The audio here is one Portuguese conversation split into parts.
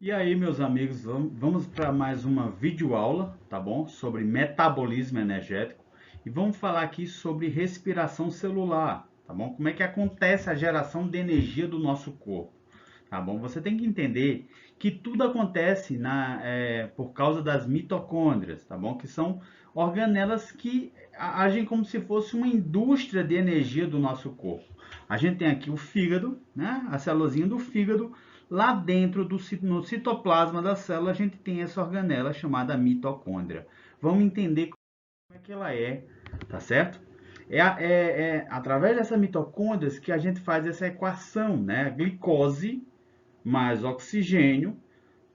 E aí, meus amigos, vamos para mais uma videoaula, tá bom? Sobre metabolismo energético. E vamos falar aqui sobre respiração celular, tá bom? Como é que acontece a geração de energia do nosso corpo, tá bom? Você tem que entender que tudo acontece por causa das mitocôndrias, tá bom? Que são organelas que agem como se fosse uma indústria de energia do nosso corpo. A gente tem aqui o fígado, né? A célulazinha do fígado. Lá dentro no citoplasma da célula, a gente tem essa organela chamada mitocôndria. Vamos entender como é que ela é, tá certo? É através dessa mitocôndrias que a gente faz essa equação, né? Glicose mais oxigênio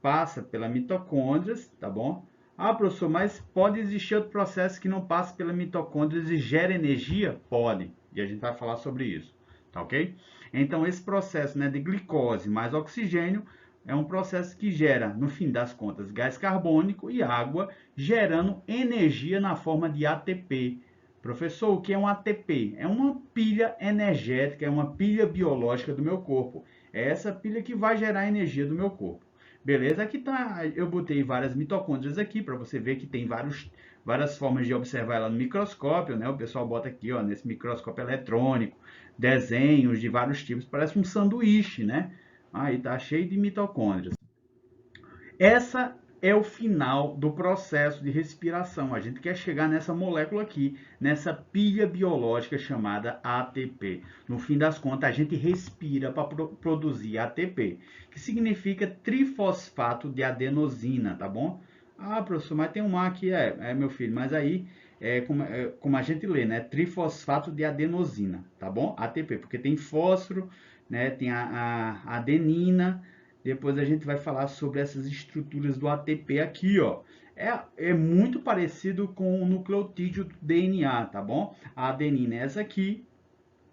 passa pela mitocôndrias, tá bom? Ah, professor, mas pode existir outro processo que não passa pela mitocôndrias e gera energia? Pode. E a gente vai falar sobre isso, tá ok? Então, esse processo, né, de glicose mais oxigênio é um processo que gera, no fim das contas, gás carbônico e água, gerando energia na forma de ATP. Professor, o que é um ATP? É uma pilha energética, é uma pilha biológica do meu corpo. É essa pilha que vai gerar a energia do meu corpo. Beleza? Aqui tá, eu botei várias mitocôndrias aqui para você ver que tem várias formas de observar ela no microscópio, né? O pessoal bota aqui, ó, nesse microscópio eletrônico, desenhos de vários tipos, parece um sanduíche, né? Aí tá cheio de mitocôndrias. Essa é o final do processo de respiração. A gente quer chegar nessa molécula aqui, nessa pilha biológica chamada ATP. No fim das contas, a gente respira para produzir ATP, que significa trifosfato de adenosina, tá bom? Ah, professor, mas tem um A aqui, meu filho, mas aí como a gente lê, né? Trifosfato de adenosina, tá bom? ATP, porque tem fósforo, né? Tem a adenina. Depois a gente vai falar sobre essas estruturas do ATP aqui, ó. É muito parecido com o nucleotídeo do DNA, tá bom? A adenina é essa aqui.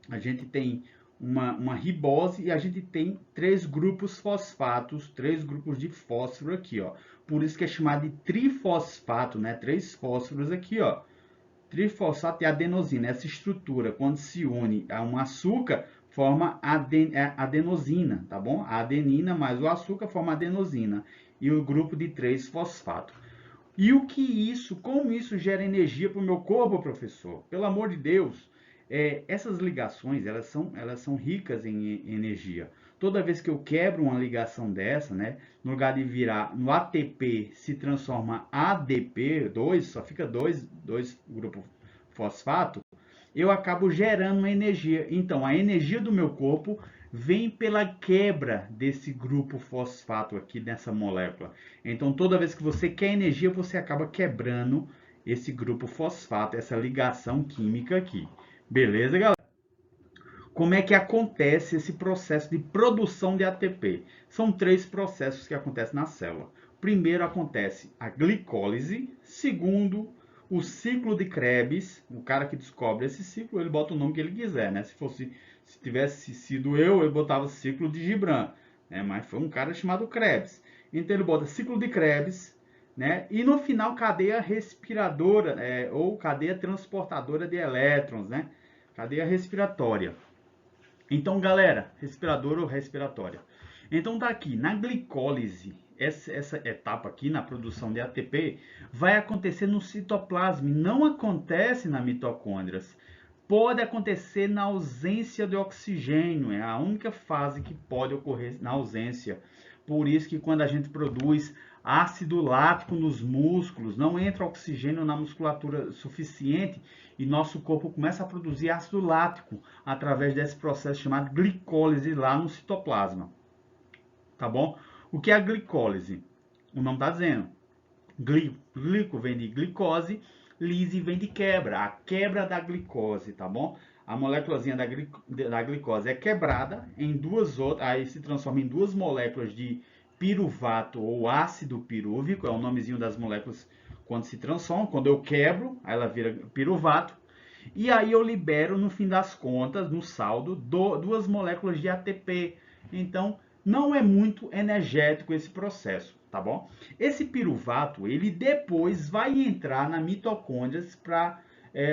A gente tem uma ribose e a gente tem três grupos fosfatos, três grupos de fósforo aqui, ó. Por isso que é chamado de trifosfato, né? Três fósforos aqui, ó. Trifosfato e adenosina. Essa estrutura, quando se une a um açúcar, forma adenosina, tá bom? A adenina mais o açúcar forma adenosina. E o grupo de 3-fosfato. E como isso gera energia para o meu corpo, professor? Pelo amor de Deus, essas ligações, elas são ricas em energia. Toda vez que eu quebro uma ligação dessa, né, no lugar de virar no ATP, se transforma ADP2, só fica dois grupos fosfato, eu acabo gerando uma energia. Então, a energia do meu corpo vem pela quebra desse grupo fosfato aqui nessa molécula. Então, toda vez que você quer energia, você acaba quebrando esse grupo fosfato, essa ligação química aqui. Beleza, galera? Como é que acontece esse processo de produção de ATP? São três processos que acontecem na célula. Primeiro acontece a glicólise, segundo o ciclo de Krebs, o cara que descobre esse ciclo, ele bota o nome que ele quiser, né? Se tivesse sido eu botava ciclo de Gibran, né? Mas foi um cara chamado Krebs. Então ele bota ciclo de Krebs, né? E no final cadeia respiradora, ou cadeia transportadora de elétrons, né? Cadeia respiratória. Então, galera, respiradora ou respiratória. Então tá aqui, na glicólise, essa etapa aqui na produção de ATP vai acontecer no citoplasma, não acontece na mitocôndrias. Pode acontecer na ausência de oxigênio, é a única fase que pode ocorrer na ausência. Por isso que quando a gente produz ácido lático nos músculos, não entra oxigênio na musculatura suficiente e nosso corpo começa a produzir ácido lático através desse processo chamado glicólise lá no citoplasma. Tá bom? O que é a glicólise? O nome está dizendo. Glico vem de glicose, lise vem de quebra, a quebra da glicose, tá bom? A moléculazinha da glicose é quebrada em duas outras, aí se transforma em duas moléculas de piruvato ou ácido pirúvico, é o nomezinho das moléculas quando se transforma, quando eu quebro, aí ela vira piruvato, e aí eu libero, no fim das contas, no saldo, duas moléculas de ATP. Então, não é muito energético esse processo, tá bom? Esse piruvato, ele depois vai entrar na mitocôndrias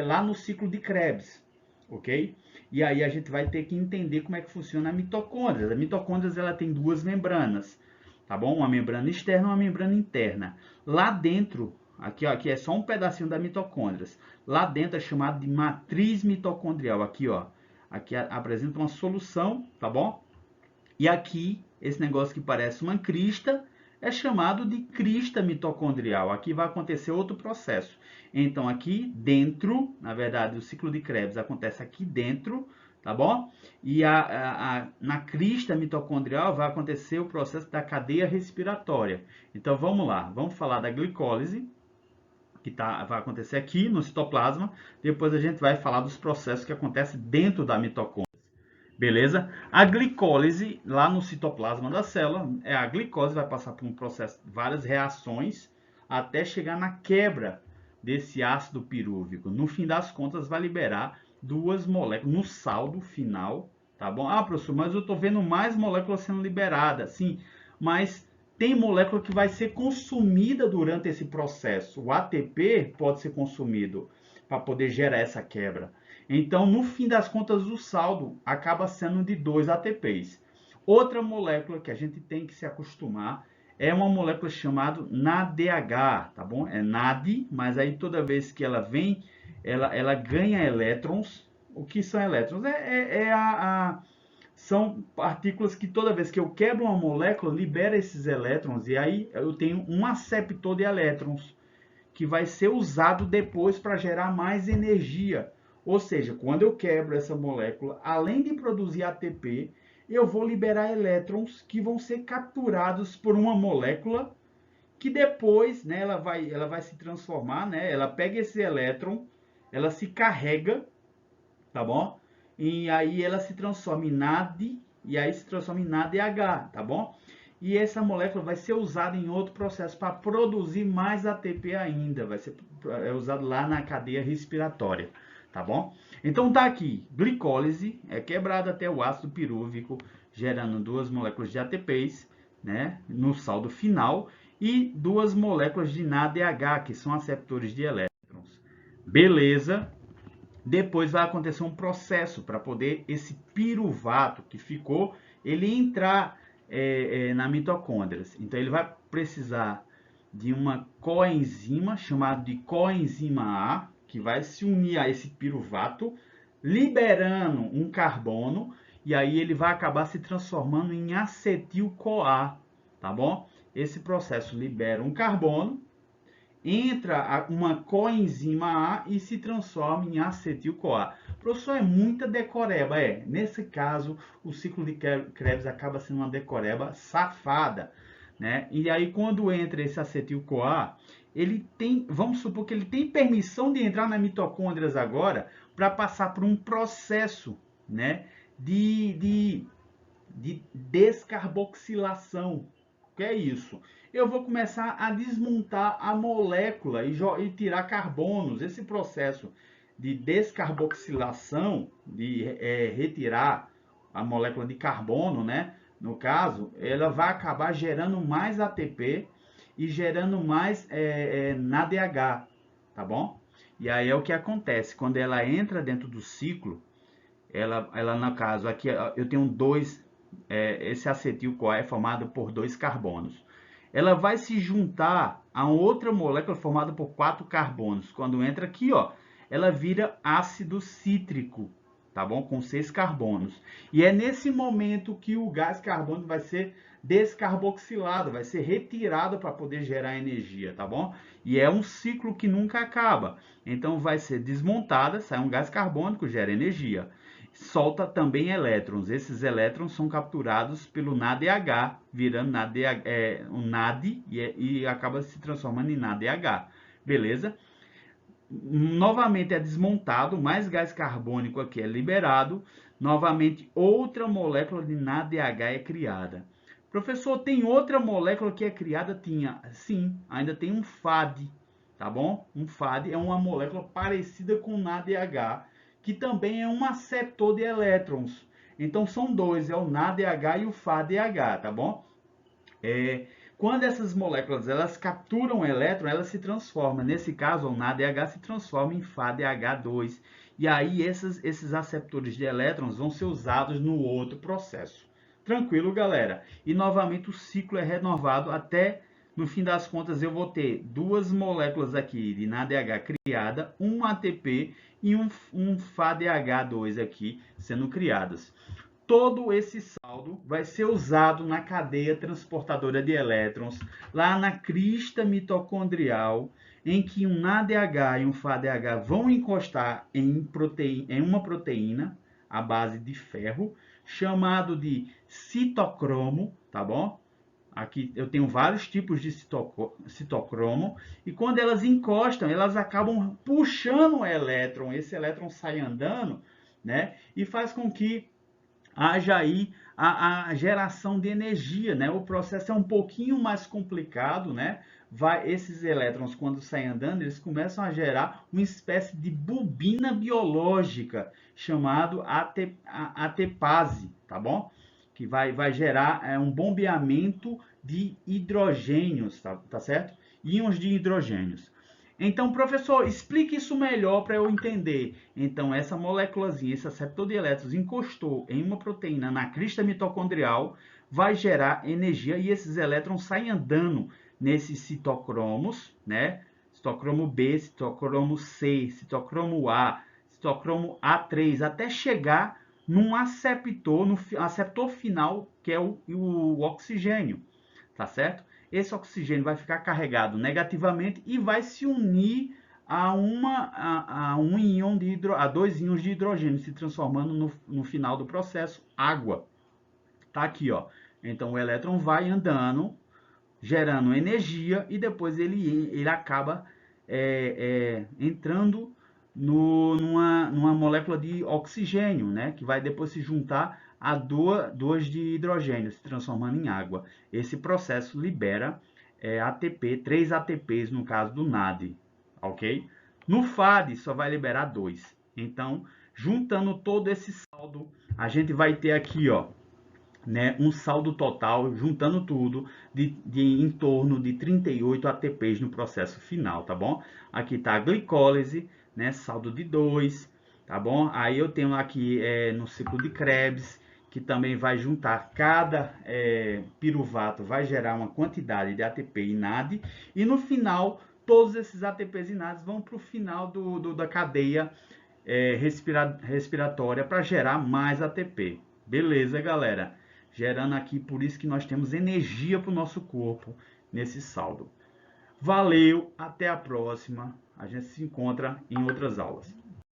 lá no ciclo de Krebs, ok? E aí a gente vai ter que entender como é que funciona a mitocôndria. A mitocôndria ela tem duas membranas, tá bom? Uma membrana externa e uma membrana interna. Lá dentro, aqui, ó, aqui é só um pedacinho da mitocôndrias. Lá dentro é chamado de matriz mitocondrial. Aqui, ó, aqui apresenta uma solução, tá bom? E aqui, esse negócio que parece uma crista é chamado de crista mitocondrial. Aqui vai acontecer outro processo. Então, aqui dentro, na verdade, o ciclo de Krebs acontece aqui dentro, tá bom? E na crista mitocondrial vai acontecer o processo da cadeia respiratória. Então, vamos lá. Vamos falar da glicólise, que vai acontecer aqui no citoplasma. Depois a gente vai falar dos processos que acontecem dentro da mitocôndria. Beleza? A glicólise, lá no citoplasma da célula, a glicose vai passar por um processo, várias reações, até chegar na quebra desse ácido pirúvico. No fim das contas, vai liberar duas moléculas no saldo final, tá bom? Ah, professor, mas eu estou vendo mais moléculas sendo liberadas. Sim, mas tem molécula que vai ser consumida durante esse processo. O ATP pode ser consumido para poder gerar essa quebra. Então, no fim das contas, o saldo acaba sendo de 2 ATPs. Outra molécula que a gente tem que se acostumar é uma molécula chamada NADH, tá bom? É NAD, mas aí toda vez que ela vem, ela ganha elétrons. O que são elétrons? São partículas que toda vez que eu quebro uma molécula, libera esses elétrons. E aí eu tenho um aceptor de elétrons, que vai ser usado depois para gerar mais energia. Ou seja, quando eu quebro essa molécula, além de produzir ATP, eu vou liberar elétrons que vão ser capturados por uma molécula que depois, né, ela vai se transformar, né? Ela pega esse elétron, ela se carrega, tá bom? E aí ela se transforma em NAD, e aí se transforma em NADH, tá bom? E essa molécula vai ser usada em outro processo para produzir mais ATP ainda, vai ser usado lá na cadeia respiratória, tá bom? Então tá aqui, glicólise é quebrada até o ácido pirúvico, gerando duas moléculas de ATPs, né, no saldo final, e duas moléculas de NADH, que são aceptores de elétrons. Beleza? Depois vai acontecer um processo para poder esse piruvato que ficou, ele entrar na mitocôndria. Então ele vai precisar de uma coenzima chamada de coenzima A, que vai se unir a esse piruvato, liberando um carbono, e aí ele vai acabar se transformando em acetil-CoA, tá bom? Esse processo libera um carbono, entra uma coenzima A e se transforma em acetil-CoA. Professor, é muita decoreba. Nesse caso, o ciclo de Krebs acaba sendo uma decoreba safada, né? E aí, quando entra esse acetil-CoA, ele tem, vamos supor que ele tem permissão de entrar na mitocôndrias agora para passar por um processo, né, de descarboxilação. O que é isso? Eu vou começar a desmontar a molécula e tirar carbonos. Esse processo de descarboxilação, de retirar a molécula de carbono, né? No caso, ela vai acabar gerando mais ATP e gerando mais NADH, tá bom? E aí é o que acontece, quando ela entra dentro do ciclo, ela no caso, aqui eu tenho esse acetil-CoA é formado por 2 carbonos. Ela vai se juntar a outra molécula formada por 4 carbonos. Quando entra aqui, ó, ela vira ácido cítrico, tá bom? Com 6 carbonos. E é nesse momento que o gás carbônico vai ser descarboxilado, vai ser retirado para poder gerar energia, tá bom? E é um ciclo que nunca acaba. Então vai ser desmontada, sai um gás carbônico, gera energia. Solta também elétrons. Esses elétrons são capturados pelo NADH, virando um NAD e acaba se transformando em NADH. Beleza? Novamente é desmontado, mais gás carbônico aqui é liberado. Novamente, outra molécula de NADH é criada. Professor, tem outra molécula que é criada? Sim, ainda tem um FAD, tá bom? Um FAD é uma molécula parecida com NADH, que também é um aceptor de elétrons. Então são dois, é o NADH e o FADH, tá bom? Quando essas moléculas elas capturam elétron, elas se transformam. Nesse caso, o NADH se transforma em FADH2. E aí esses aceptores de elétrons vão ser usados no outro processo. Tranquilo, galera. E novamente o ciclo é renovado até, no fim das contas, eu vou ter duas moléculas aqui de NADH criada, um ATP e um FADH2 aqui sendo criadas. Todo esse saldo vai ser usado na cadeia transportadora de elétrons, lá na crista mitocondrial, em que um NADH e um FADH vão encostar em uma proteína à base de ferro, chamado de citocromo, tá bom? Aqui eu tenho vários tipos de citocromo, e quando elas encostam, elas acabam puxando o elétron, esse elétron sai andando, né? E faz com que haja aí a geração de energia, né? O processo é um pouquinho mais complicado, né? Esses elétrons, quando saem andando, eles começam a gerar uma espécie de bobina biológica, chamado ATPase, tá bom? Que vai gerar um bombeamento de hidrogênios, tá certo? Íons de hidrogênios. Então, professor, explique isso melhor para eu entender. Então, essa moléculazinha, esse aceptor de elétrons, encostou em uma proteína na crista mitocondrial, vai gerar energia e esses elétrons saem andando nesses citocromos, né? Citocromo B, citocromo C, citocromo A, citocromo A3, até chegar num aceptor, no aceptor final, que é o oxigênio, tá certo? Esse oxigênio vai ficar carregado negativamente e vai se unir a dois íons de hidrogênio, se transformando no final do processo água. Tá aqui, ó. Então o elétron vai andando, gerando energia e depois ele acaba entrando numa molécula de oxigênio, né? Que vai depois se juntar a duas de hidrogênio, se transformando em água. Esse processo libera ATP, 3 ATPs no caso do NAD, ok? No FAD só vai liberar 2. Então, juntando todo esse saldo, a gente vai ter aqui, ó, né, um saldo total, juntando tudo, de em torno de 38 ATPs no processo final, tá bom? Aqui está a glicólise, né, saldo de 2, tá bom? Aí eu tenho aqui no ciclo de Krebs, que também vai juntar, cada piruvato vai gerar uma quantidade de ATP e NAD, e no final, todos esses ATPs e NADs vão para o final da cadeia respiratória para gerar mais ATP. Beleza, galera? Gerando aqui, por isso que nós temos energia para o nosso corpo nesse saldo. Valeu, até a próxima. A gente se encontra em outras aulas.